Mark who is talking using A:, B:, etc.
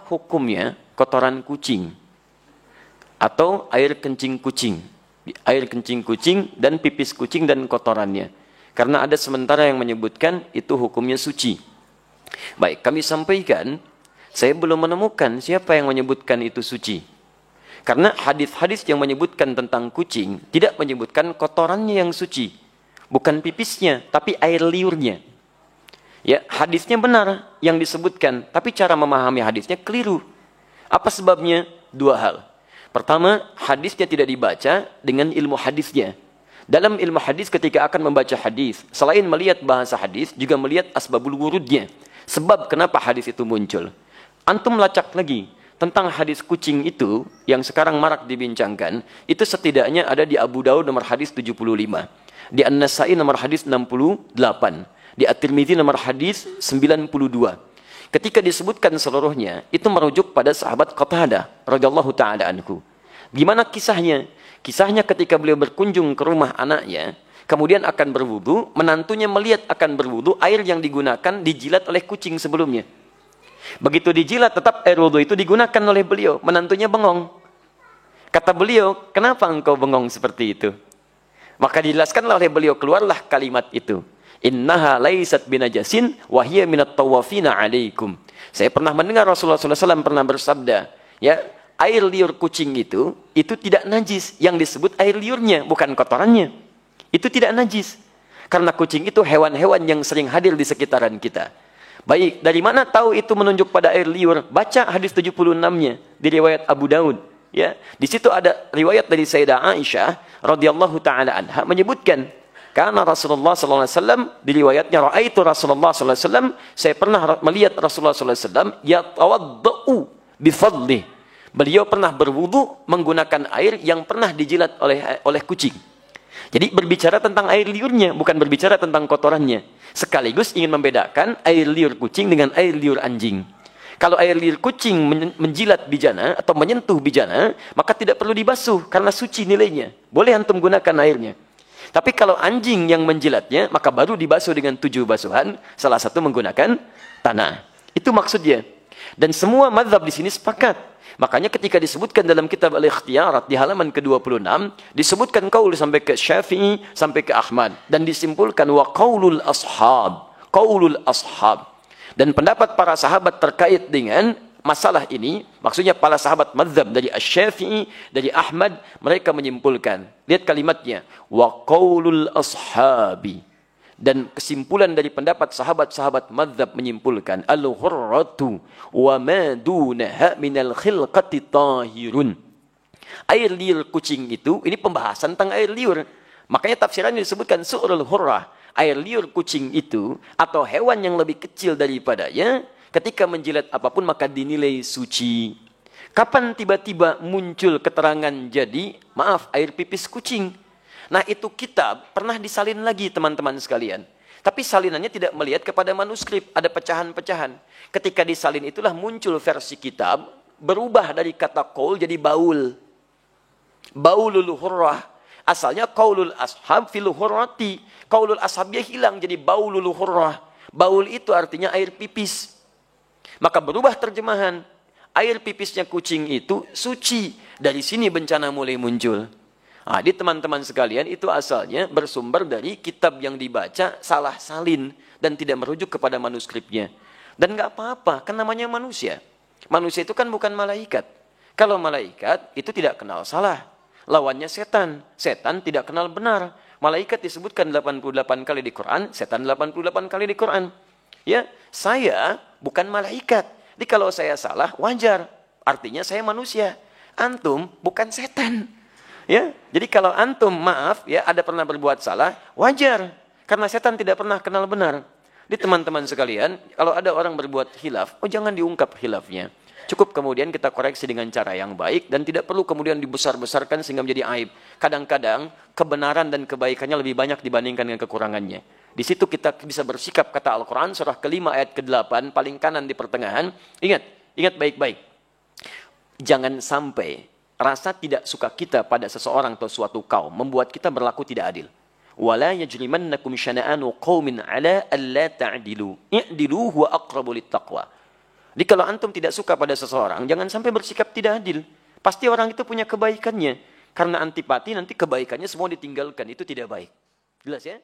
A: hukumnya kotoran kucing atau air kencing kucing. Air kencing kucing dan pipis kucing dan kotorannya. Karena ada sementara yang menyebutkan itu hukumnya suci. Baik, kami sampaikan, saya belum menemukan siapa yang menyebutkan itu suci. Karena hadis-hadis yang menyebutkan tentang kucing tidak menyebutkan kotorannya yang suci. Bukan pipisnya, tapi air liurnya. Ya, hadisnya benar yang disebutkan, tapi cara memahami hadisnya keliru. Apa sebabnya? Dua hal. Pertama, hadisnya tidak dibaca dengan ilmu hadisnya. Dalam ilmu hadis ketika akan membaca hadis, selain melihat bahasa hadis, juga melihat asbabul wurudnya. Sebab kenapa hadis itu muncul. Antum lacak lagi tentang hadis kucing itu yang sekarang marak dibincangkan, itu setidaknya ada di Abu Daud nomor hadis 75, di An-Nasai nomor hadis 68, di At-Tirmidzi nomor hadis 92. Ketika disebutkan seluruhnya, itu merujuk pada sahabat Qatadah radhiyallahu taala anhu. Gimana kisahnya? Kisahnya ketika beliau berkunjung ke rumah anaknya, kemudian akan berwudu, menantunya melihat akan berwudu, air yang digunakan dijilat oleh kucing sebelumnya. Begitu dijilat, tetap air wudu itu digunakan oleh beliau. Menantunya bengong. Kata beliau, kenapa engkau bengong seperti itu? Maka dijelaskanlah oleh beliau, keluarlah kalimat itu. Innaha laisat binajasin wahiyya minat tawafina alaikum. Saya pernah mendengar Rasulullah SAW pernah bersabda, ya, air liur kucing itu tidak najis. Yang disebut air liurnya, bukan kotorannya. Itu tidak najis. Karena kucing itu hewan-hewan yang sering hadir di sekitaran kita. Baik, dari mana tahu itu menunjuk pada air liur? Baca hadis 76-nya di riwayat Abu Daud. Ya, di situ ada riwayat dari Sayyidah Aisyah radhiyallahu taala anha menyebutkan, karena Rasulullah sallallahu alaihi wasallam di riwayatnya raaitu Rasulullah sallallahu alaihi wasallam, saya pernah melihat Rasulullah sallallahu alaihi wasallam yatawaddau bi fadli. Beliau pernah berwudu menggunakan air yang pernah dijilat oleh kucing. Jadi berbicara tentang air liurnya, bukan berbicara tentang kotorannya. Sekaligus ingin membedakan air liur kucing dengan air liur anjing. Kalau air liur kucing menjilat bijana atau menyentuh bijana, maka tidak perlu dibasuh karena suci nilainya. Boleh antum gunakan airnya. Tapi kalau anjing yang menjilatnya, maka baru dibasuh dengan 7 basuhan, salah satu menggunakan tanah. Itu maksudnya. Dan semua mazhab di sini sepakat. Makanya ketika disebutkan dalam kitab Al-Ikhtiyarat di halaman ke-26, disebutkan qaul sampai ke Syafi'i, sampai ke Ahmad. Dan disimpulkan wa qaulul ashab. Qaulul ashab. Dan pendapat para sahabat terkait dengan masalah ini, maksudnya para sahabat mazhab dari Asy-Syafi'i, dari Ahmad, mereka menyimpulkan. Lihat kalimatnya, wa qaulul ashabi. Dan kesimpulan dari pendapat sahabat-sahabat mazhab menyimpulkan, al-hurratu wa ma dunaha minal khilqati tahirun. Air liur kucing itu, ini pembahasan tentang air liur. Makanya tafsirannya disebutkan su'rul hurrah. Air liur kucing itu, atau hewan yang lebih kecil daripadanya, ketika menjilat apapun maka dinilai suci. Kapan tiba-tiba muncul keterangan jadi, maaf, air pipis kucing. Nah itu kitab pernah disalin lagi teman-teman sekalian. Tapi salinannya tidak melihat kepada manuskrip, ada pecahan-pecahan. Ketika disalin itulah muncul versi kitab, berubah dari kata qaul jadi baul. Baulul hurrah. Asalnya qaulul ashab fil hurrati. Qaulul ashabnya hilang jadi baulul hurrah. Baul itu artinya air pipis. Maka berubah terjemahan. Air pipisnya kucing itu suci. Dari sini bencana mulai muncul. Nah, di teman-teman sekalian itu asalnya bersumber dari kitab yang dibaca salah salin. Dan tidak merujuk kepada manuskripnya. Dan nggak apa-apa, kan namanya manusia. Manusia itu kan bukan malaikat. Kalau malaikat itu tidak kenal salah. Lawannya setan. Setan tidak kenal benar. Malaikat disebutkan 88 kali di Quran, setan 88 kali di Quran. Ya, saya bukan malaikat. Jadi kalau saya salah, wajar. Artinya saya manusia. Antum bukan setan. Ya, jadi kalau antum maaf, ya ada pernah berbuat salah, wajar. Karena setan tidak pernah kenal benar. Di teman-teman sekalian, kalau ada orang berbuat khilaf, jangan diungkap khilafnya. Cukup kemudian kita koreksi dengan cara yang baik dan tidak perlu kemudian dibesar-besarkan sehingga menjadi aib. Kadang-kadang kebenaran dan kebaikannya lebih banyak dibandingkan dengan kekurangannya. Di situ kita bisa bersikap kata Al-Quran surah ke-5 ayat ke-8 paling kanan di pertengahan. Ingat baik-baik. Jangan sampai rasa tidak suka kita pada seseorang atau suatu kaum membuat kita berlaku tidak adil. Wala yajrimannakum syana'anu qaumin ala alla ta'dilu. I'dilu huwa aqrabu littaqwa. Jadi kalau antum tidak suka pada seseorang, jangan sampai bersikap tidak adil. Pasti orang itu punya kebaikannya. Karena antipati nanti kebaikannya semua ditinggalkan. Itu tidak baik. Jelas ya?